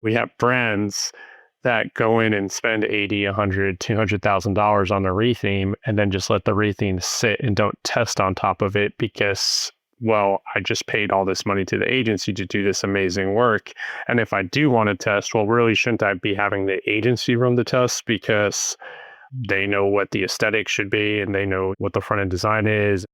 We have brands that go in and spend $80,000, $100,000, $200,000 on a retheme and then just let the retheme sit and don't test on top of it because, well, I just paid all this money to the agency to do this amazing work. And if I do want to test, well, really shouldn't I be having the agency run the tests because they know what the aesthetic should be and they know what the front end design is.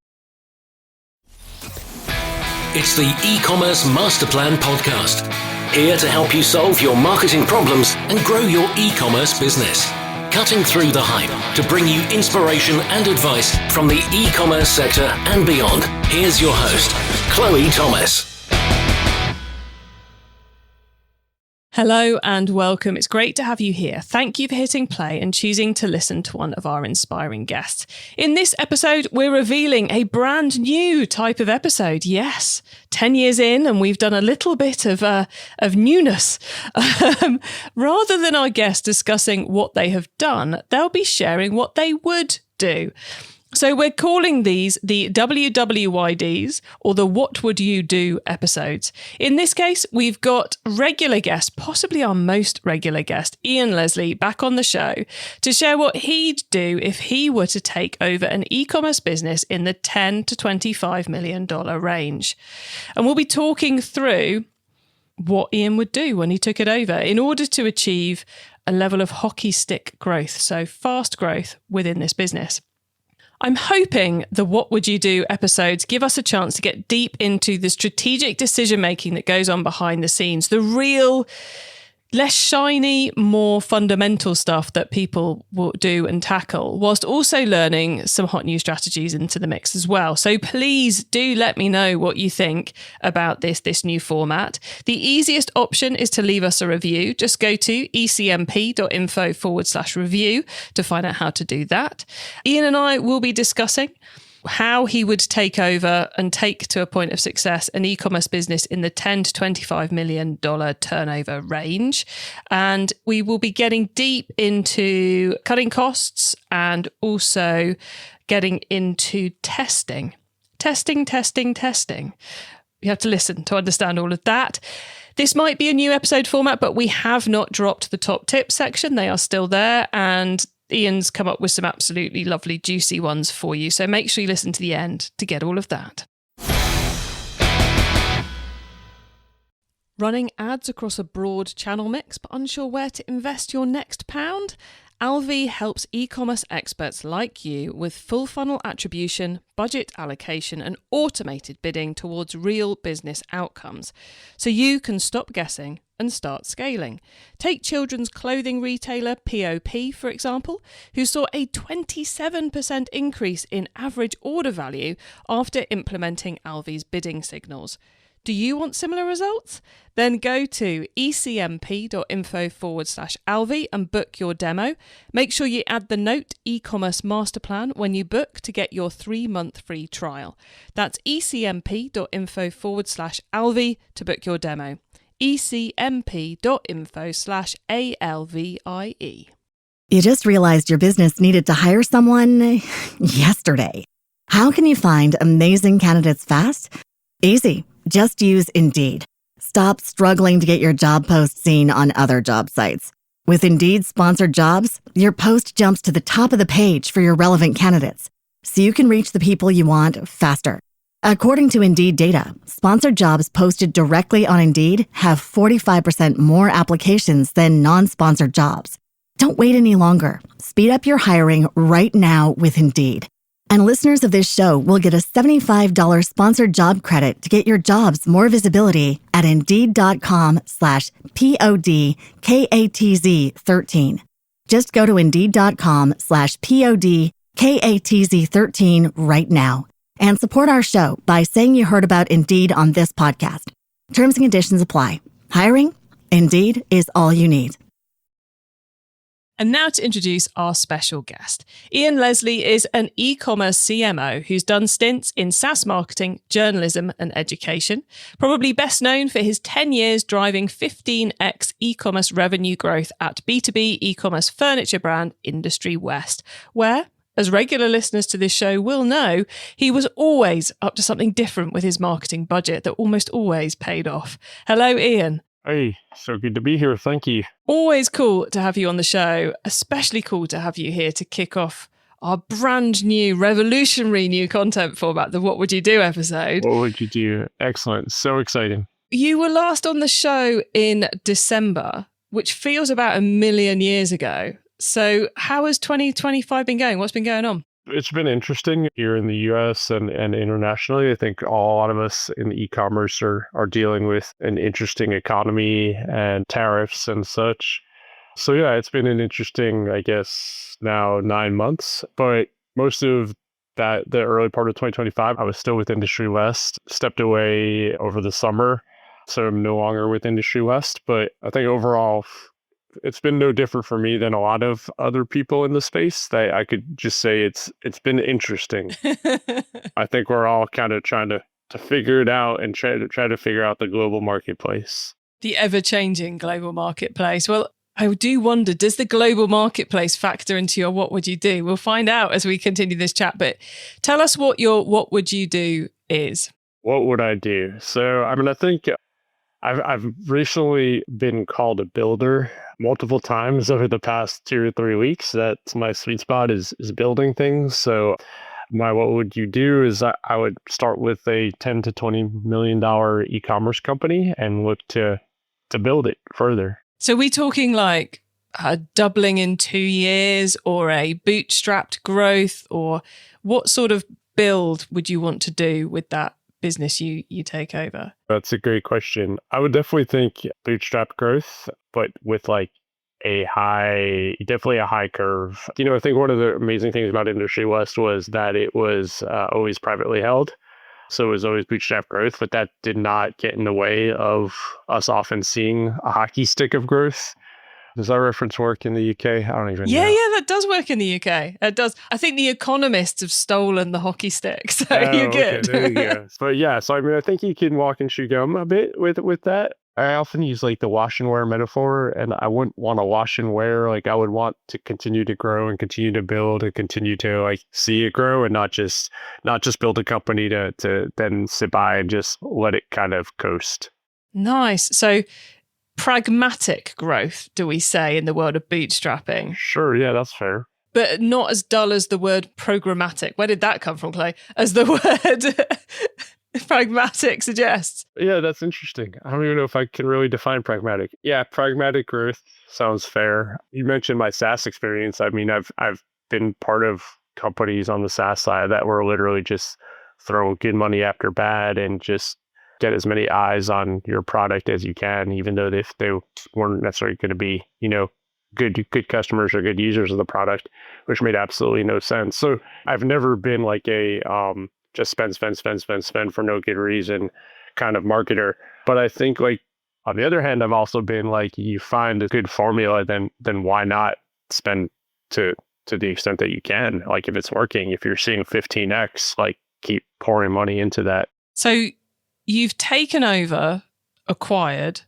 It's the e-commerce master plan podcast. Here to help you solve your marketing problems and grow your e-commerce business. Cutting through the hype to bring you inspiration and advice from the e-commerce sector and beyond. Here's your host, Chloe Thomas. Hello and welcome. It's great to have you here. Thank you for hitting play and choosing to listen to one of our inspiring guests. In this episode, we're revealing a brand new type of episode. Yes, 10 years in and we've done a little bit of newness. Rather than our guests discussing what they have done, they'll be sharing what they would do. So we're calling these the WWYDs, or the What Would You Do episodes. In this case, we've got regular guest, possibly our most regular guest, Ian Leslie, back on the show to share what he'd do if he were to take over an e-commerce business in the $10 to $25 million range. And we'll be talking through what Ian would do when he took it over in order to achieve a level of hockey stick growth, so fast growth within this business. I'm hoping the What Would You Do episodes give us a chance to get deep into the strategic decision-making that goes on behind the scenes, the real, less shiny, more fundamental stuff that people will do and tackle, whilst also learning some hot new strategies into the mix as well. So please do let me know what you think about this new format. The easiest option is to leave us a review. Just go to ecmp.info/review to find out how to do that. Ian and I will be discussing how he would take over and take to a point of success an e-commerce business in the $10 to $25 million turnover range. And we will be getting deep into cutting costs and also getting into testing. Testing. You have to listen to understand all of that. This might be a new episode format, but we have not dropped the top tips section. They are still there, and Ian's come up with some absolutely lovely, juicy ones for you. So make sure you listen to the end to get all of that. Running ads across a broad channel mix, but unsure where to invest your next pound? Alvi helps e-commerce experts like you with full funnel attribution, budget allocation, and automated bidding towards real business outcomes, so you can stop guessing and start scaling. Take children's clothing retailer POP, for example, who saw a 27% increase in average order value after implementing Alvi's bidding signals. Do you want similar results? Then go to ecmp.info/Alvi and book your demo. Make sure you add the note e-commerce master plan when you book to get your 3-month free trial. That's ecmp.info/Alvi to book your demo. ecmp.info/ALVIE. You just realized your business needed to hire someone yesterday. How can you find amazing candidates fast? Easy. Just use Indeed. Stop struggling to get your job post seen on other job sites. With Indeed sponsored jobs, your post jumps to the top of the page for your relevant candidates, so you can reach the people you want faster. According to Indeed data, sponsored jobs posted directly on Indeed have 45% more applications than non-sponsored jobs. Don't wait any longer. Speed up your hiring right now with Indeed. And listeners of this show will get a $75 sponsored job credit to get your jobs more visibility at Indeed.com/PODKATZ13. Just go to Indeed.com/PODKATZ13 right now and support our show by saying you heard about Indeed on this podcast. Terms and conditions apply. Hiring? Indeed is all you need. And now to introduce our special guest. Ian Leslie is an e-commerce CMO who's done stints in SaaS marketing, journalism and education, probably best known for his 10 years driving 15x e-commerce revenue growth at B2B e-commerce furniture brand Industry West, where, as regular listeners to this show will know, he was always up to something different with his marketing budget that almost always paid off. Hello, Ian. Hey, so good to be here. Thank you. Always cool to have you on the show, especially cool to have you here to kick off our brand new, revolutionary new content format, the What Would You Do episode. What would you do? Excellent. So exciting. You were last on the show in December, which feels about 1,000,000 years ago. So how has 2025 been going? What's been going on? It's been interesting here in the US and internationally. I think a lot of us in e-commerce are dealing with an interesting economy and tariffs and such. So yeah, it's been an interesting, I guess, now 9 months. But most of the early part of 2025, I was still with Industry West, stepped away over the summer. So I'm no longer with Industry West. But I think overall, it's been no different for me than a lot of other people in the space. That I could just say it's been interesting. I think we're all kind of trying to figure it out and try to figure out the global marketplace. The ever-changing global marketplace. Well, I do wonder, does the global marketplace factor into your what would you do? We'll find out as we continue this chat, but tell us what your what would you do is. What would I do? So, I mean, I think I've recently been called a builder multiple times over the past 2 or 3 weeks. That's my sweet spot is building things. So my what would you do is I would start with a $10 to $20 million e-commerce company and look to build it further. So we talking like doubling in 2 years or a bootstrapped growth, or what sort of build would you want to do with that business you take over? That's a great question. I would definitely think bootstrap growth, but with like definitely a high curve. You know, I think one of the amazing things about Industry West was that it was always privately held. So it was always bootstrap growth, but that did not get in the way of us often seeing a hockey stick of growth. Does that reference work in the UK? I don't even know. Yeah, that does work in the UK. It does. I think the economists have stolen the hockey stick, so you're good. Okay, there you go. But yeah, so I mean, I think you can walk and chew gum a bit with that. I often use like the wash and wear metaphor, and I wouldn't want to wash and wear. Like I would want to continue to grow and continue to build and continue to like see it grow, and not just build a company to then sit by and just let it kind of coast. Nice. So pragmatic growth, do we say, in the world of bootstrapping? Sure, yeah, that's fair. But not as dull as the word programmatic. Where did that come from, Clay? As the word pragmatic suggests. Yeah, that's interesting. I don't even know if I can really define pragmatic. Yeah, pragmatic growth sounds fair. You mentioned my SaaS experience. I mean, I've been part of companies on the SaaS side that were literally just throw good money after bad and just get as many eyes on your product as you can, even though if they weren't necessarily going to be, you know, good customers or good users of the product, which made absolutely no sense. So I've never been like a just spend for no good reason kind of marketer. But I think like on the other hand, I've also been like, you find a good formula, then why not spend to the extent that you can? Like if it's working, if you're seeing 15x, like keep pouring money into that. So you've acquired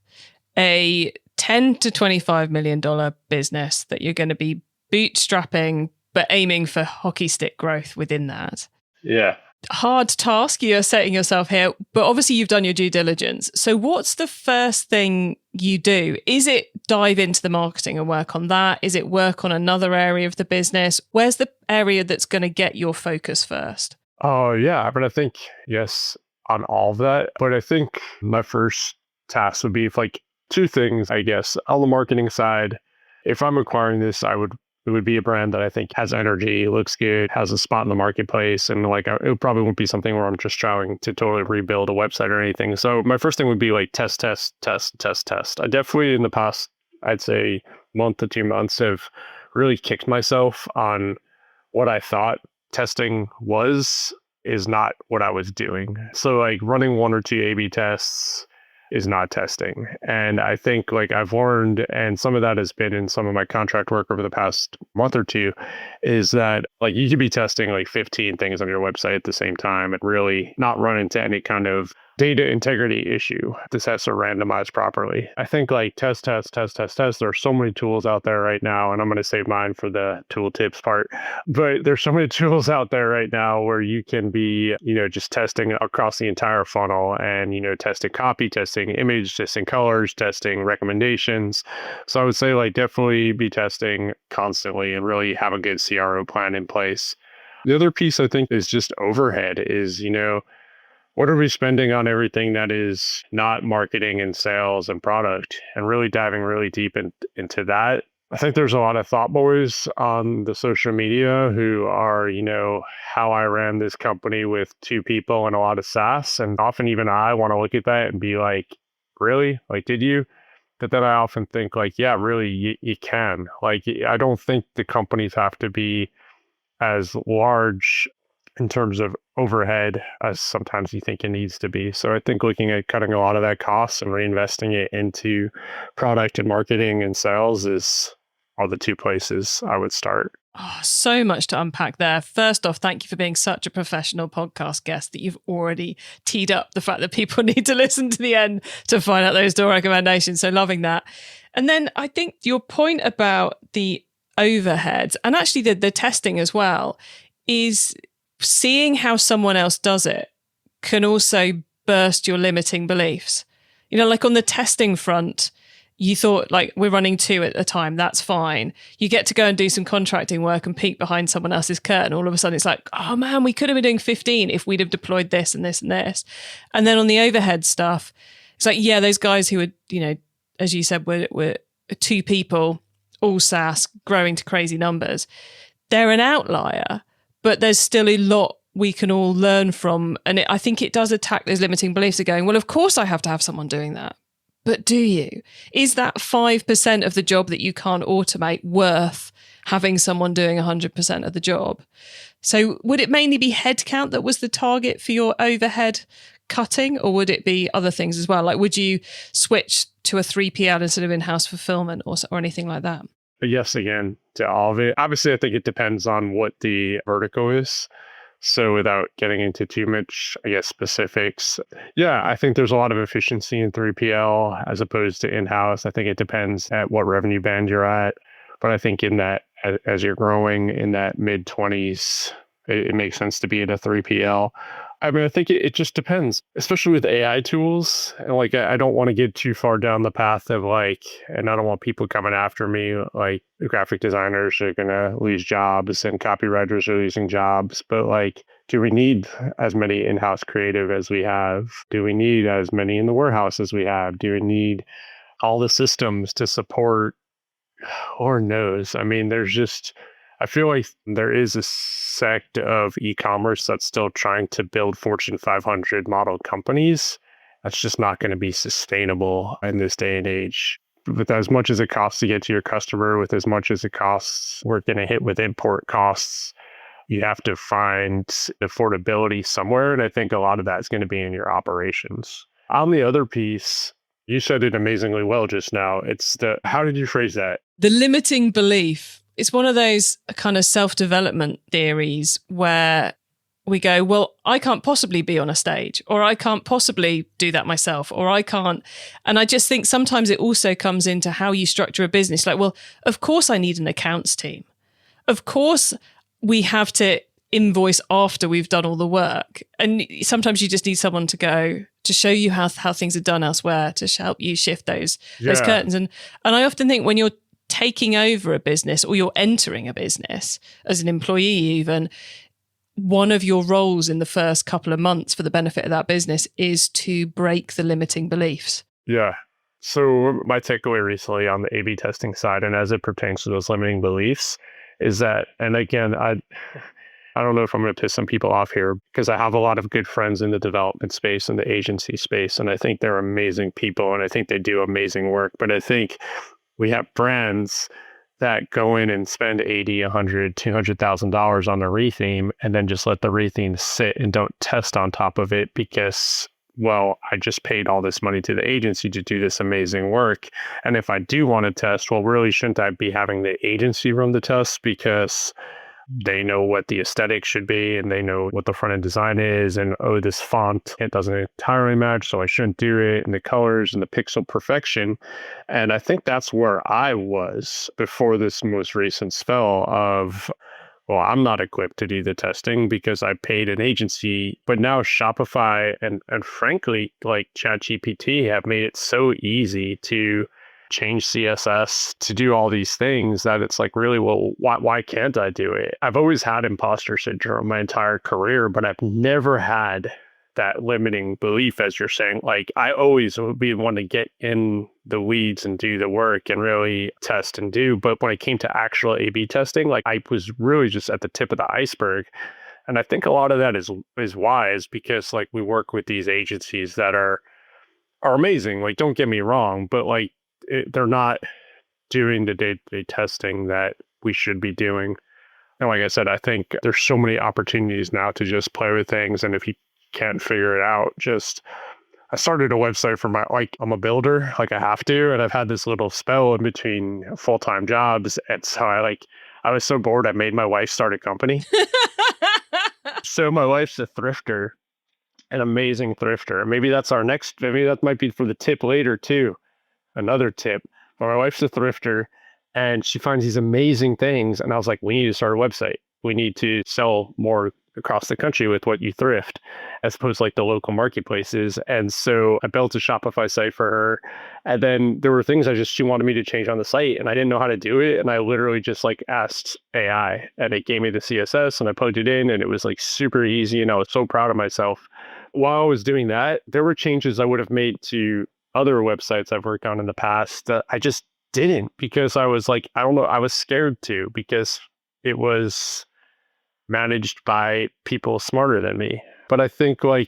a $10 to $25 million business that you're going to be bootstrapping, but aiming for hockey stick growth within that. Yeah. Hard task you're setting yourself here, but obviously you've done your due diligence. So what's the first thing you do? Is it dive into the marketing and work on that? Is it work on another area of the business? Where's the area that's going to get your focus first? Oh, yeah. But I think, yes, on all of that. But I think my first task would be like two things, I guess. On the marketing side, if I'm acquiring this, it would be a brand that I think has energy, looks good, has a spot in the marketplace. And like, it probably won't be something where I'm just trying to totally rebuild a website or anything. So my first thing would be like test. I definitely in the past, I'd say month to 2 months have really kicked myself on what I thought testing is not what I was doing. So like running 1 or 2 A/B tests is not testing. And I think like I've learned, and some of that has been in some of my contract work over the past month or two, is that like you could be testing like 15 things on your website at the same time and really not run into any kind of data integrity issue. This has to randomize properly. I think like test. There are so many tools out there right now, and I'm going to save mine for the tool tips part. But there's so many tools out there right now where you can be, just testing across the entire funnel and, testing copy, testing image, testing colors, testing recommendations. So I would say like definitely be testing constantly and really have a good CRO plan in place. The other piece I think is just overhead is, what are we spending on everything that is not marketing and sales and product, and really diving really deep into that. I think there's a lot of thought boys on the social media who are, how I ran this company with 2 people and a lot of SaaS. And often even I want to look at that and be like, really? Like, did you? But then I often think like, yeah, really, you can. Like, I don't think the companies have to be as large in terms of overhead as sometimes you think it needs to be. So I think looking at cutting a lot of that cost and reinvesting it into product and marketing and sales are the 2 places I would start. Oh, so much to unpack there. First off, thank you for being such a professional podcast guest that you've already teed up the fact that people need to listen to the end to find out those door recommendations. So loving that. And then I think your point about the overhead and actually the testing as well is seeing how someone else does it can also burst your limiting beliefs. Like on the testing front, you thought like we're running 2 at a time. That's fine. You get to go and do some contracting work and peek behind someone else's curtain. All of a sudden it's like, oh man, we could have been doing 15 if we'd have deployed this and this and this. And then on the overhead stuff, it's like, yeah, those guys who were, as you said, were 2 people, all SaaS, growing to crazy numbers. They're an outlier, but there's still a lot we can all learn from. And I think it does attack those limiting beliefs of going, well, of course I have to have someone doing that. But do you? Is that 5% of the job that you can't automate worth having someone doing 100% of the job? So would it mainly be headcount that was the target for your overhead cutting, or would it be other things as well? Like, would you switch to a 3PL instead of in-house fulfillment or anything like that? Yes, again, to all of it. Obviously, I think it depends on what the vertical is. So without getting into too much, specifics, yeah, I think there's a lot of efficiency in 3PL as opposed to in-house. I think it depends at what revenue band you're at. But I think in that, as you're growing in that mid-20s, it makes sense to be in a 3PL. I mean, I think it just depends, especially with AI tools. And like, I don't want to get too far down the path of like, and I don't want people coming after me, like graphic designers are going to lose jobs and copywriters are losing jobs. But like, do we need as many in-house creative as we have? Do we need as many in the warehouse as we have? Do we need all the systems to support? Lord knows. I mean, I feel like there is a sect of e-commerce that's still trying to build Fortune 500 model companies. That's just not going to be sustainable in this day and age. With as much as it costs to get to your customer, with as much as it costs, we're going to hit with import costs. You have to find affordability somewhere. And I think a lot of that is going to be in your operations. On the other piece, you said it amazingly well just now. How did you phrase that? The limiting belief. It's one of those kind of self-development theories where we go, well, I can't possibly be on a stage, or I can't possibly do that myself, or I can't. And I just think sometimes it also comes into how you structure a business. Like, well, of course I need an accounts team. Of course we have to invoice after we've done all the work. And sometimes you just need someone to show you how things are done elsewhere, to help you shift those curtains. And I often think when you're taking over a business or you're entering a business as an employee even, one of your roles in the first couple of months for the benefit of that business is to break the limiting beliefs. Yeah. So my takeaway recently on the A/B testing side, and as it pertains to those limiting beliefs, is that, and again, I don't know if I'm going to piss some people off here because I have a lot of good friends in the development space and the agency space, and I think they're amazing people and I think they do amazing work. But I think we have brands that go in and spend $80,000, $100,000, $200,000 on a retheme and then just let the retheme sit and don't test on top of it because, well, I just paid all this money to the agency to do this amazing work. And if I do want to test, well, really shouldn't I be having the agency run the tests because They know what the aesthetic should be, and they know what the front end design is, and oh, this font, it doesn't entirely match, so I shouldn't do it, and the colors and the pixel perfection. And I think that's where I was before this most recent spell of, well, I'm not equipped to do the testing because I paid an agency. But now Shopify and frankly, like ChatGPT have made it so easy to change CSS, to do all these things that it's like, really, well, why can't I do it? I've always had imposter syndrome my entire career, but I've never had that limiting belief, as you're saying. Like, I always would be one to get in the weeds and do the work and really test and do. But when it came to actual A/B testing, like, I was really just at the tip of the iceberg. And I think a lot of that is wise because, like, we work with these agencies that are amazing. Like, don't get me wrong, but like, they're not doing the day-to-day testing that we should be doing. And like I said, I think there's so many opportunities now to just play with things. And if you can't figure it out, I started a website for I'm a builder, like I have to. And I've had this little spell in between full-time jobs. And so I was so bored, I made my wife start a company. So my wife's a thrifter, an amazing thrifter. Maybe that might be for the tip later too. Another tip. But my wife's a thrifter and she finds these amazing things. And I was like, we need to start a website. We need to sell more across the country with what you thrift, as opposed to like the local marketplaces. And so I built a Shopify site for her. And then there were things she wanted me to change on the site and I didn't know how to do it. And I literally just like asked AI and it gave me the CSS and I plugged it in and it was like super easy. And I was so proud of myself. While I was doing that, there were changes I would have made to other websites I've worked on in the past that I just didn't, because I was like, I don't know, I was scared to, because it was managed by people smarter than me. But I think I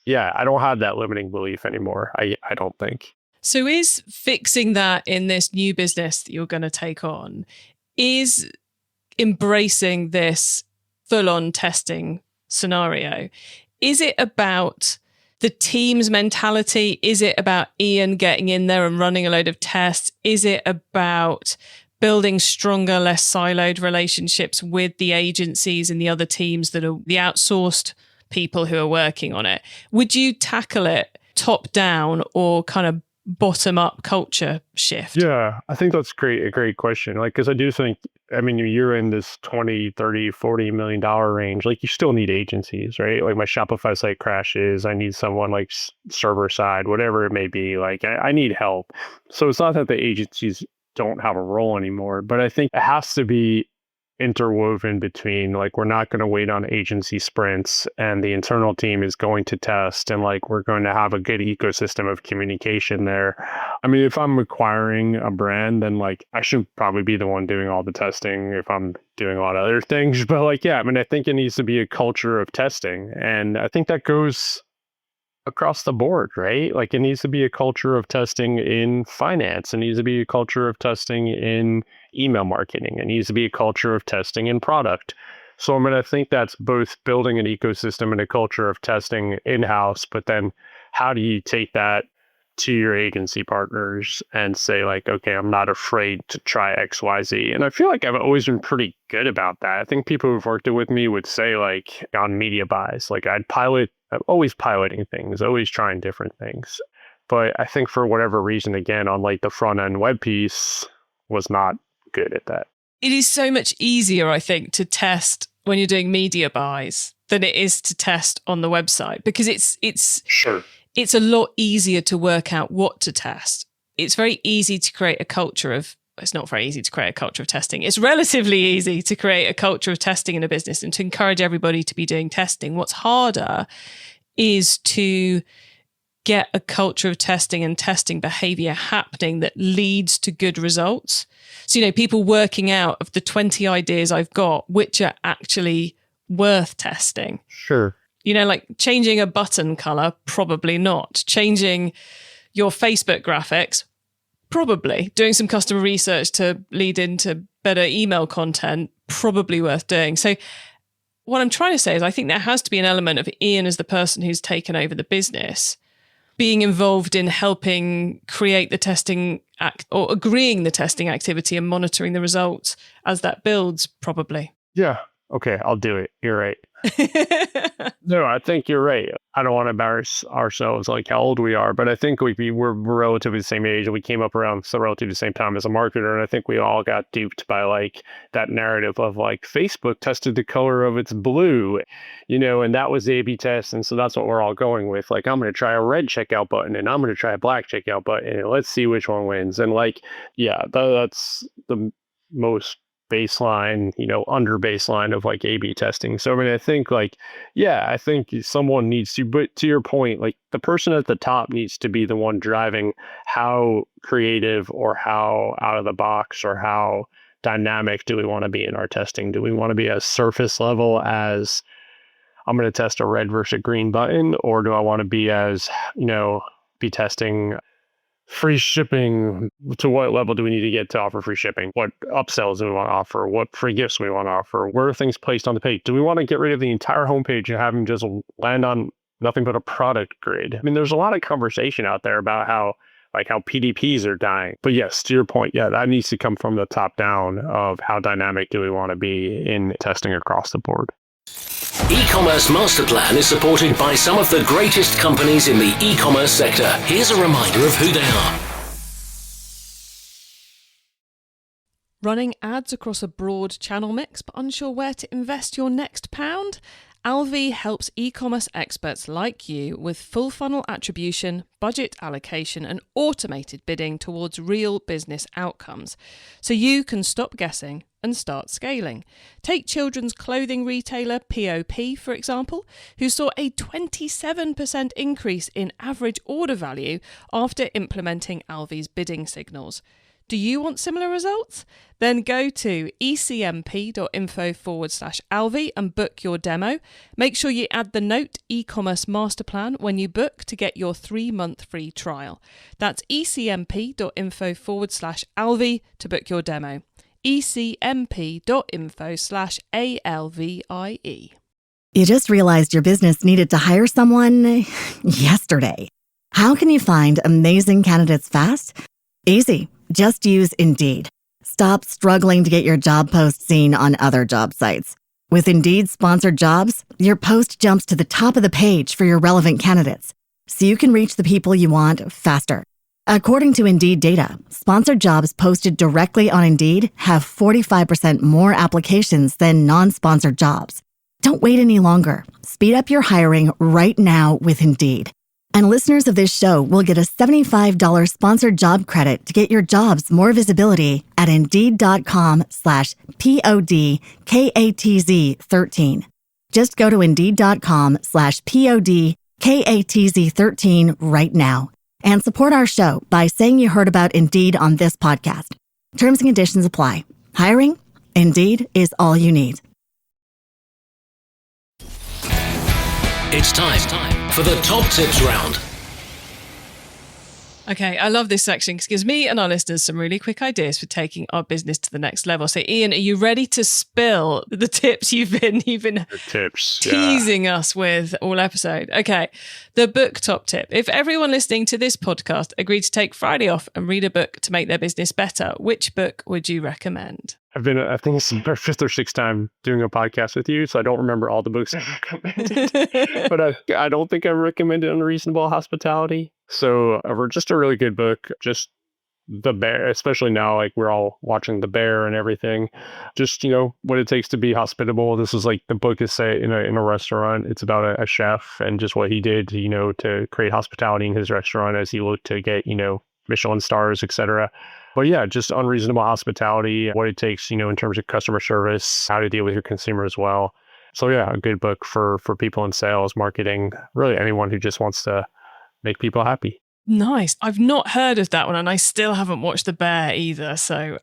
don't have that limiting belief anymore. I don't think. So is fixing that in this new business that you're going to take on, is embracing this full-on testing scenario, is it about the team's mentality? Is it about Ian getting in there and running a load of tests? Is it about building stronger, less siloed relationships with the agencies and the other teams that are the outsourced people who are working on it? Would you tackle it top down or kind of bottom up culture shift? Yeah, I think that's a great question. Like, because I do think, I mean, you're in this 20, 30, $40 million range. Like, you still need agencies, right? Like, my Shopify site crashes. I need someone like server side, whatever it may be. Like, I need help. So it's not that the agencies don't have a role anymore, but I think it has to be interwoven between, like, we're not going to wait on agency sprints and the internal team is going to test, and like, we're going to have a good ecosystem of communication there. I mean, if I'm acquiring a brand, then like, I should probably be the one doing all the testing if I'm doing a lot of other things. But like, yeah, I mean, I think it needs to be a culture of testing. And I think that goes across the board, right? Like, it needs to be a culture of testing in finance. It needs to be a culture of testing in email marketing. It needs to be a culture of testing in product. So I mean, I think that's both building an ecosystem and a culture of testing in-house, but then how do you take that to your agency partners and say like, okay, I'm not afraid to try X, Y, Z. And I feel like I've always been pretty good about that. I think people who've worked with me would say like on media buys, like I'm always piloting things, always trying different things. But I think for whatever reason, again, on like the front end web piece, was not good at that. It is so much easier, I think, to test when you're doing media buys than it is to test on the website, because it's Sure. It's a lot easier to work out what to test. It's very easy to create a culture of, it's not very easy to create a culture of testing. It's relatively easy to create a culture of testing in a business and to encourage everybody to be doing testing. What's harder is to get a culture of testing and testing behavior happening that leads to good results. So, you know, people working out of the 20 ideas I've got, which are actually worth testing. Sure. You know, like changing a button color, probably not. Changing your Facebook graphics, probably. Doing some customer research to lead into better email content, probably worth doing. So what I'm trying to say is I think there has to be an element of Ian as the person who's taken over the business, being involved in helping create the testing or agreeing the testing activity and monitoring the results as that builds, probably. Yeah. Okay, I'll do it. You're right. No, I think you're right. I don't want to embarrass ourselves like how old we are, but I think we're relatively the same age and we came up around so relatively the same time as a marketer. And I think we all got duped by like that narrative of like Facebook tested the color of its blue, and that was the A/B test. And so that's what we're all going with. Like, I'm going to try a red checkout button and I'm going to try a black checkout button and let's see which one wins. And like, yeah, that's the most baseline, under baseline of like A/B testing. So I mean, I think like, yeah, I think someone needs to, but to your point, like the person at the top needs to be the one driving how creative or how out of the box or how dynamic do we want to be in our testing? Do we want to be as surface level as I'm going to test a red versus green button, or do I want to be as, be testing free shipping? To what level do we need to get to offer free shipping? What upsells do we want to offer? What free gifts do we want to offer? Where are things placed on the page? Do we want to get rid of the entire homepage and have them just land on nothing but a product grid? I mean, there's a lot of conversation out there about how PDPs are dying. But yes, to your point, yeah, that needs to come from the top down of how dynamic do we want to be in testing across the board. E-commerce Master Plan is supported by some of the greatest companies in the e-commerce sector. Here's a reminder of who they are. Running ads across a broad channel mix but unsure where to invest your next pound? Alvi helps e-commerce experts like you with full funnel attribution, budget allocation and automated bidding towards real business outcomes. So you can stop guessing and start scaling. Take children's clothing retailer POP, for example, who saw a 27% increase in average order value after implementing Alvi's bidding signals. Do you want similar results? Then go to ecmp.info/Alvi and book your demo. Make sure you add the note e-commerce master plan when you book to get your 3-month free trial. That's ecmp.info/Alvi to book your demo. ecmp.info/ALVIE. You just realized your business needed to hire someone yesterday. How can you find amazing candidates fast? Easy. Just use Indeed. Stop struggling to get your job post seen on other job sites. With Indeed sponsored jobs, your post jumps to the top of the page for your relevant candidates, so you can reach the people you want faster. According to Indeed data, sponsored jobs posted directly on Indeed have 45% more applications than non-sponsored jobs. Don't wait any longer. Speed up your hiring right now with Indeed. And listeners of this show will get a $75 sponsored job credit to get your jobs more visibility at Indeed.com/PODKATZ13. Just go to Indeed.com/PODKATZ13 right now and support our show by saying you heard about Indeed on this podcast. Terms and conditions apply. Hiring? Indeed is all you need. It's time for the top tips round. Okay, I love this section because it gives me and our listeners some really quick ideas for taking our business to the next level. So, Ian, are you ready to spill the tips you've been teasing us with all episode? Okay, the book top tip. If everyone listening to this podcast agreed to take Friday off and read a book to make their business better, which book would you recommend? I think it's our 5th or 6th time doing a podcast with you, so I don't remember all the books I've recommended. But I don't think I recommended Unreasonable Hospitality. So just a really good book. Just The Bear, especially now, like we're all watching The Bear and everything. Just, what it takes to be hospitable. This is like the book is set in a restaurant. It's about a chef and just what he did, to create hospitality in his restaurant as he looked to get, Michelin stars, etc. But yeah, just Unreasonable Hospitality, what it takes, in terms of customer service, how to deal with your consumer as well. So yeah, a good book for people in sales, marketing, really anyone who just wants to make people happy. Nice. I've not heard of that one and I still haven't watched The Bear either. So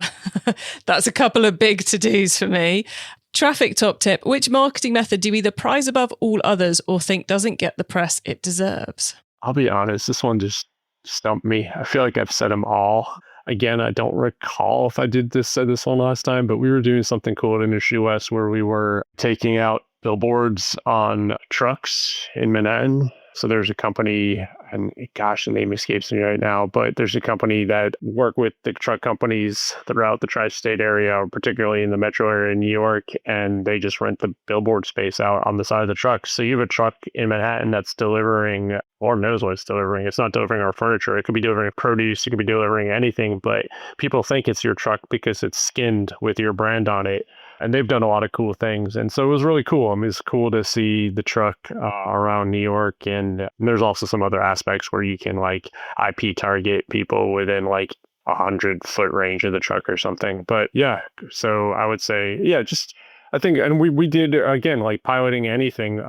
that's a couple of big to-dos for me. Traffic top tip. Which marketing method do you either prize above all others or think doesn't get the press it deserves? I'll be honest, this one just stumped me. I feel like I've said them all. Again, I don't recall if I said this one last time, but we were doing something cool at Industry West where we were taking out billboards on trucks in Manhattan So there's a company, and gosh, the name escapes me right now, but there's a company that work with the truck companies throughout the tri-state area, particularly in the metro area in New York, and they just rent the billboard space out on the side of the truck. So you have a truck in Manhattan that's delivering, Lord knows what it's delivering. It's not delivering our furniture. It could be delivering produce. It could be delivering anything, but people think it's your truck because it's skinned with your brand on it. And they've done a lot of cool things. And so it was really cool. I mean, it's cool to see the truck around New York. And there's also some other aspects where you can like IP target people within like 100-foot range of the truck or something. But yeah, so I would say, yeah, just I think, and we did, again, like piloting anything.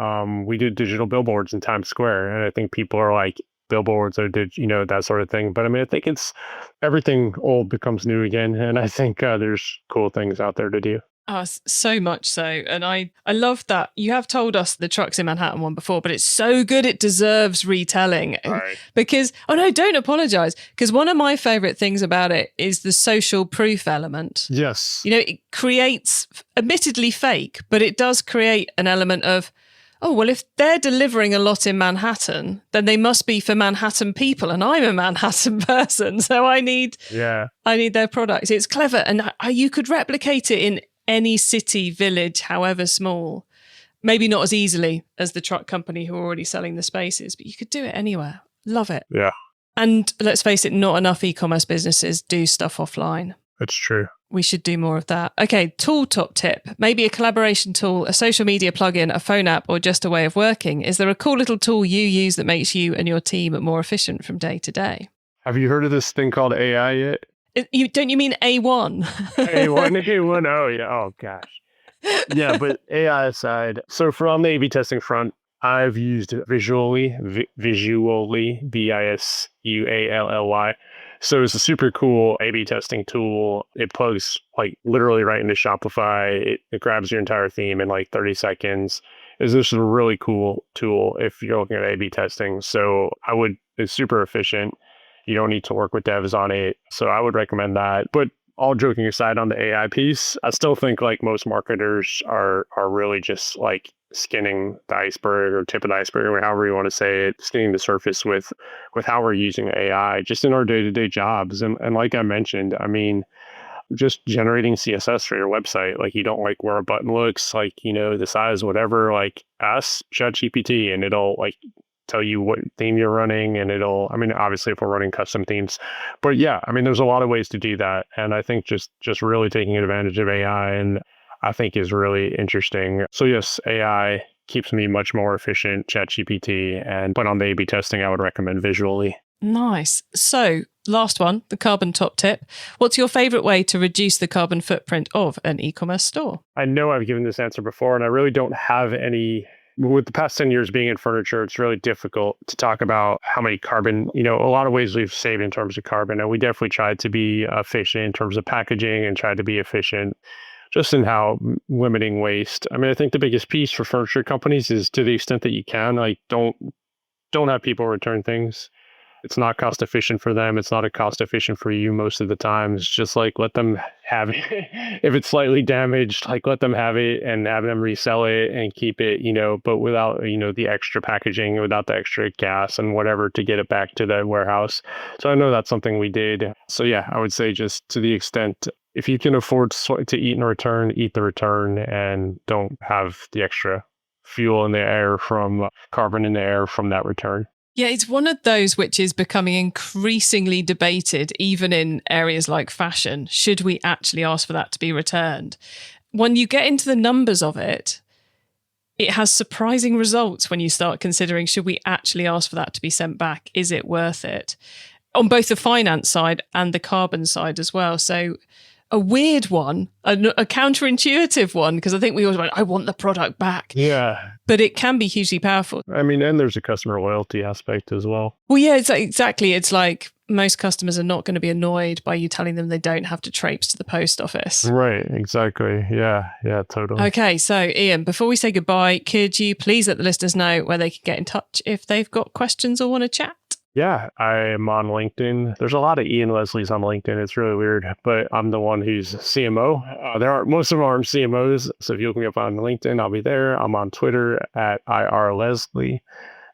We did digital billboards in Times Square. And I think people are like, billboards or that sort of thing. But I mean, I think it's everything old becomes new again. And I think there's cool things out there to do. Oh, so much so. And I love that. You have told us the Trucks in Manhattan one before, but it's so good it deserves retelling. Right. Because, oh no, don't apologize. Because one of my favorite things about it is the social proof element. Yes. It creates, admittedly fake, but it does create an element of, oh, well, if they're delivering a lot in Manhattan, then they must be for Manhattan people. And I'm a Manhattan person, so I need their products. It's clever. And you could replicate it in any city, village, however small. Maybe not as easily as the truck company who are already selling the spaces, but you could do it anywhere. Love it. Yeah. And let's face it, not enough e-commerce businesses do stuff offline. That's true. We should do more of that. Okay, tool top tip. Maybe a collaboration tool, a social media plugin, a phone app, or just a way of working. Is there a cool little tool you use that makes you and your team more efficient from day to day? Have you heard of this thing called AI yet? Don't you mean A1? A1, oh yeah, oh gosh. Yeah, but AI aside, so from the A/B testing front, I've used Visually, Visually. So it's a super cool A/B testing tool. It plugs like literally right into Shopify. It grabs your entire theme in like 30 seconds. This is a really cool tool if you're looking at A/B testing. So it's super efficient. You don't need to work with devs on it. So I would recommend that. But all joking aside on the AI piece, I still think like most marketers are really just like skinning the iceberg or tip of the iceberg or however you want to say it, skinning the surface with how we're using AI just in our day-to-day jobs. And like I mentioned, I mean, just generating CSS for your website, like you don't like where a button looks, like, the size, whatever, like ask ChatGPT and it'll like tell you what theme you're running, and obviously if we're running custom themes, but yeah, I mean, there's a lot of ways to do that. And I think just really taking advantage of AI, and I think is really interesting. So yes, AI keeps me much more efficient, ChatGPT, but on the A/B testing, I would recommend Visually. Nice. So last one, the carbon top tip. What's your favorite way to reduce the carbon footprint of an e-commerce store? I know I've given this answer before, and I really don't have any. With the past 10 years being in furniture, it's really difficult to talk about how many carbon, a lot of ways we've saved in terms of carbon. And we definitely tried to be efficient in terms of packaging and tried to be efficient just in how limiting waste. I mean, I think the biggest piece for furniture companies is to the extent that you can, like don't have people return things. It's not cost efficient for them. It's not cost efficient for you most of the time. It's just like, let them have it. If it's slightly damaged, like let them have it and have them resell it and keep it, but without, the extra packaging, without the extra gas and whatever to get it back to the warehouse. So I know that's something we did. So yeah, I would say just to the extent, if you can afford to eat and return, eat the return and don't have the extra fuel in the air from carbon in the air from that return. Yeah, it's one of those which is becoming increasingly debated, even in areas like fashion. Should we actually ask for that to be returned? When you get into the numbers of it, it has surprising results when you start considering, should we actually ask for that to be sent back? Is it worth it? On both the finance side and the carbon side as well. So a weird one, a counterintuitive one, because I think we always went, I want the product back. Yeah. But it can be hugely powerful. I mean, and there's a customer loyalty aspect as well. Well, yeah, exactly. It's like most customers are not going to be annoyed by you telling them they don't have to traipse to the post office. Right, exactly. Yeah, totally. Okay, so Ian, before we say goodbye, could you please let the listeners know where they can get in touch if they've got questions or want to chat? Yeah, I am on LinkedIn. There's a lot of Ian Leslie's on LinkedIn. It's really weird, but I'm the one who's CMO. Most of them are CMOs. So if you look me up on LinkedIn, I'll be there. I'm on Twitter at IR Leslie.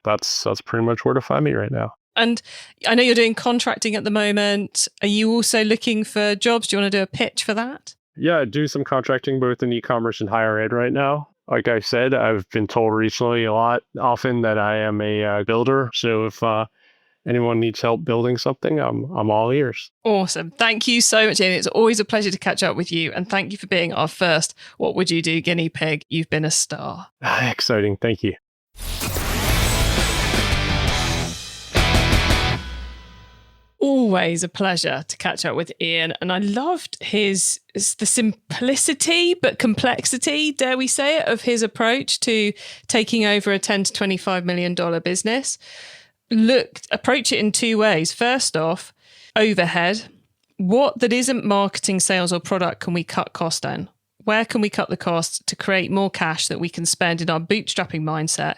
that's pretty much where to find me right now. And I know you're doing contracting at the moment. Are you also looking for jobs? Do you want to do a pitch for that? Yeah, I do some contracting both in e-commerce and higher ed right now. Like I said, I've been told recently often that I am a builder. So if anyone needs help building something, I'm all ears. Awesome. Thank you so much, Ian. It's always a pleasure to catch up with you. And thank you for being our first What Would You Do guinea pig. You've been a star. Exciting. Thank you. Always a pleasure to catch up with Ian. And I loved the simplicity but complexity, dare we say it, of his approach to taking over a $10 to $25 million business. Approach it in two ways. First off, overhead. What that isn't marketing, sales, or product can we cut cost down? Where can we cut the costs to create more cash that we can spend in our bootstrapping mindset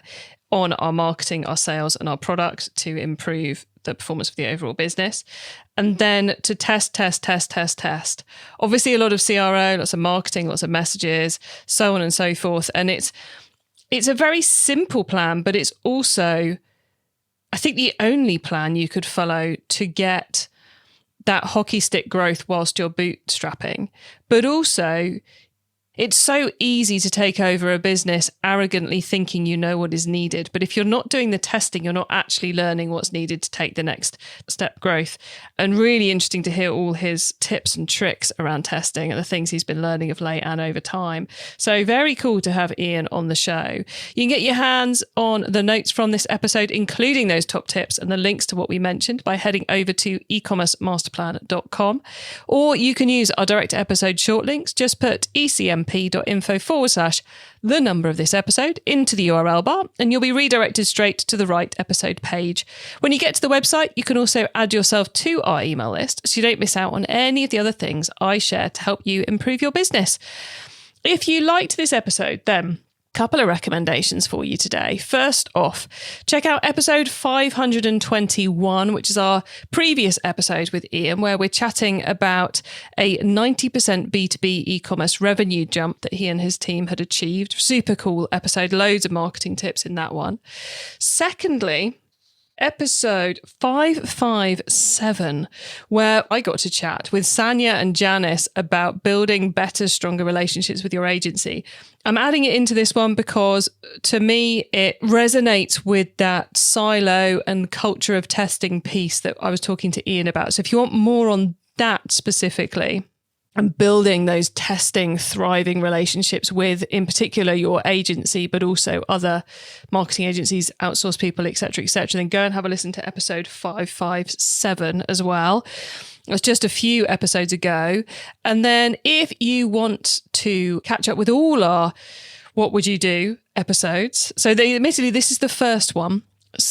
on our marketing, our sales, and our product to improve the performance of the overall business? And then to test. Obviously, a lot of CRO, lots of marketing, lots of messages, so on and so forth. And it's a very simple plan, but it's also, I think, the only plan you could follow to get that hockey stick growth whilst you're bootstrapping. But also, it's so easy to take over a business arrogantly thinking you know what is needed. But if you're not doing the testing, you're not actually learning what's needed to take the next step growth. And really interesting to hear all his tips and tricks around testing and the things he's been learning of late and over time. So very cool to have Ian on the show. You can get your hands on the notes from this episode, including those top tips and the links to what we mentioned, by heading over to ecommercemasterplan.com. Or you can use our direct episode short links. Just put ecmp.info/the number of this episode into the URL bar, and you'll be redirected straight to the right episode page. When you get to the website, you can also add yourself to our email list so you don't miss out on any of the other things I share to help you improve your business. If you liked this episode, then couple of recommendations for you today. First off, check out episode 521, which is our previous episode with Ian, where we're chatting about a 90% B2B e-commerce revenue jump that he and his team had achieved. Super cool episode, loads of marketing tips in that one. Secondly, episode 557, where I got to chat with Sanya and Janice about building better, stronger relationships with your agency. I'm adding it into this one because, to me, it resonates with that silo and culture of testing piece that I was talking to Ian about. So if you want more on that specifically, and building those testing, thriving relationships with, in particular, your agency, but also other marketing agencies, outsource people, etc., then go and have a listen to episode 557 as well. It was just a few episodes ago. And then if you want to catch up with all our What Would You Do episodes, so admittedly, this is the first one,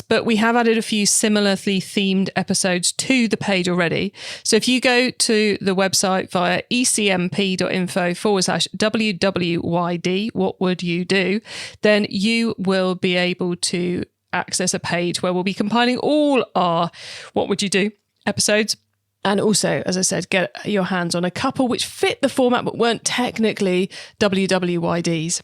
but we have added a few similarly themed episodes to the page already. So if you go to the website via ecmp.info/WWYD, what would you do? Then you will be able to access a page where we'll be compiling all our What Would You Do episodes. And also, as I said, get your hands on a couple which fit the format but weren't technically WWYDs.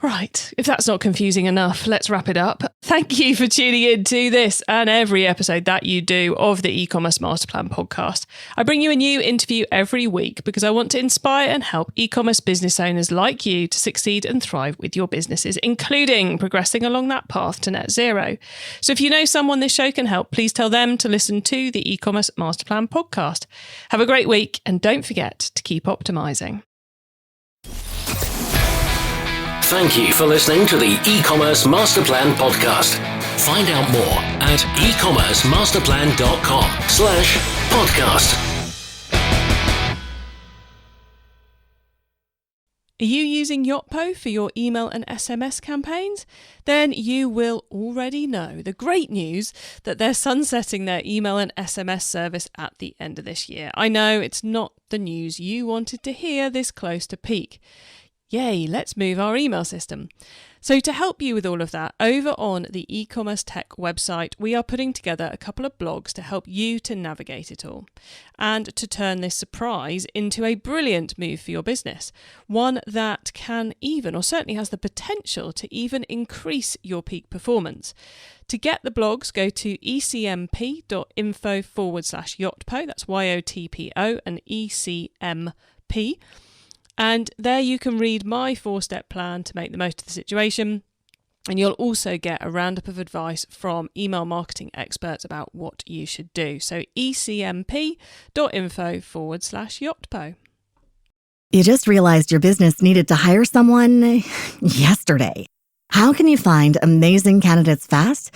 Right, if that's not confusing enough, let's wrap it up. Thank you for tuning in to this and every episode that you do of the E-commerce Masterplan podcast. I bring you a new interview every week because I want to inspire and help e-commerce business owners like you to succeed and thrive with your businesses, including progressing along that path to net zero. So if you know someone this show can help, please tell them to listen to the E-commerce Masterplan podcast. Have a great week and don't forget to keep optimizing. Thank you for listening to the E-commerce Masterplan podcast. Find out more at ecommercemasterplan.com/podcast. Are you using Yotpo for your email and SMS campaigns? Then you will already know the great news that they're sunsetting their email and SMS service at the end of this year. I know it's not the news you wanted to hear this close to peak. Yay, let's move our email system. So to help you with all of that, over on the e-commerce tech website, we are putting together a couple of blogs to help you to navigate it all and to turn this surprise into a brilliant move for your business. One that can even, or certainly has the potential to even increase your peak performance. To get the blogs, go to ecmp.info/yotpo. That's YOTPO and ECMP. And there you can read my 4-step plan to make the most of the situation. And you'll also get a roundup of advice from email marketing experts about what you should do. So ecmp.info/yotpo. You just realized your business needed to hire someone yesterday. How can you find amazing candidates fast?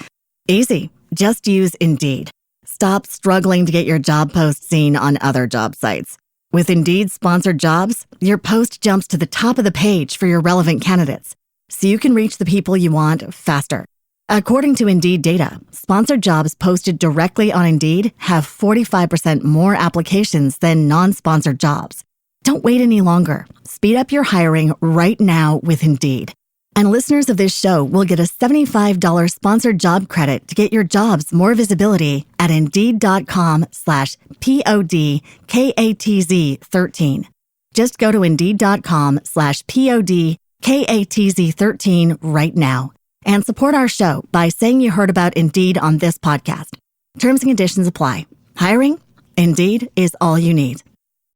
Easy. Just use Indeed. Stop struggling to get your job post seen on other job sites. With Indeed sponsored jobs, your post jumps to the top of the page for your relevant candidates, so you can reach the people you want faster. According to Indeed data, sponsored jobs posted directly on Indeed have 45% more applications than non-sponsored jobs. Don't wait any longer. Speed up your hiring right now with Indeed. And listeners of this show will get a $75 sponsored job credit to get your jobs more visibility at Indeed.com/PODKATZ13. Just go to Indeed.com/PODKATZ13 right now and support our show by saying you heard about Indeed on this podcast. Terms and conditions apply. Hiring? Indeed is all you need.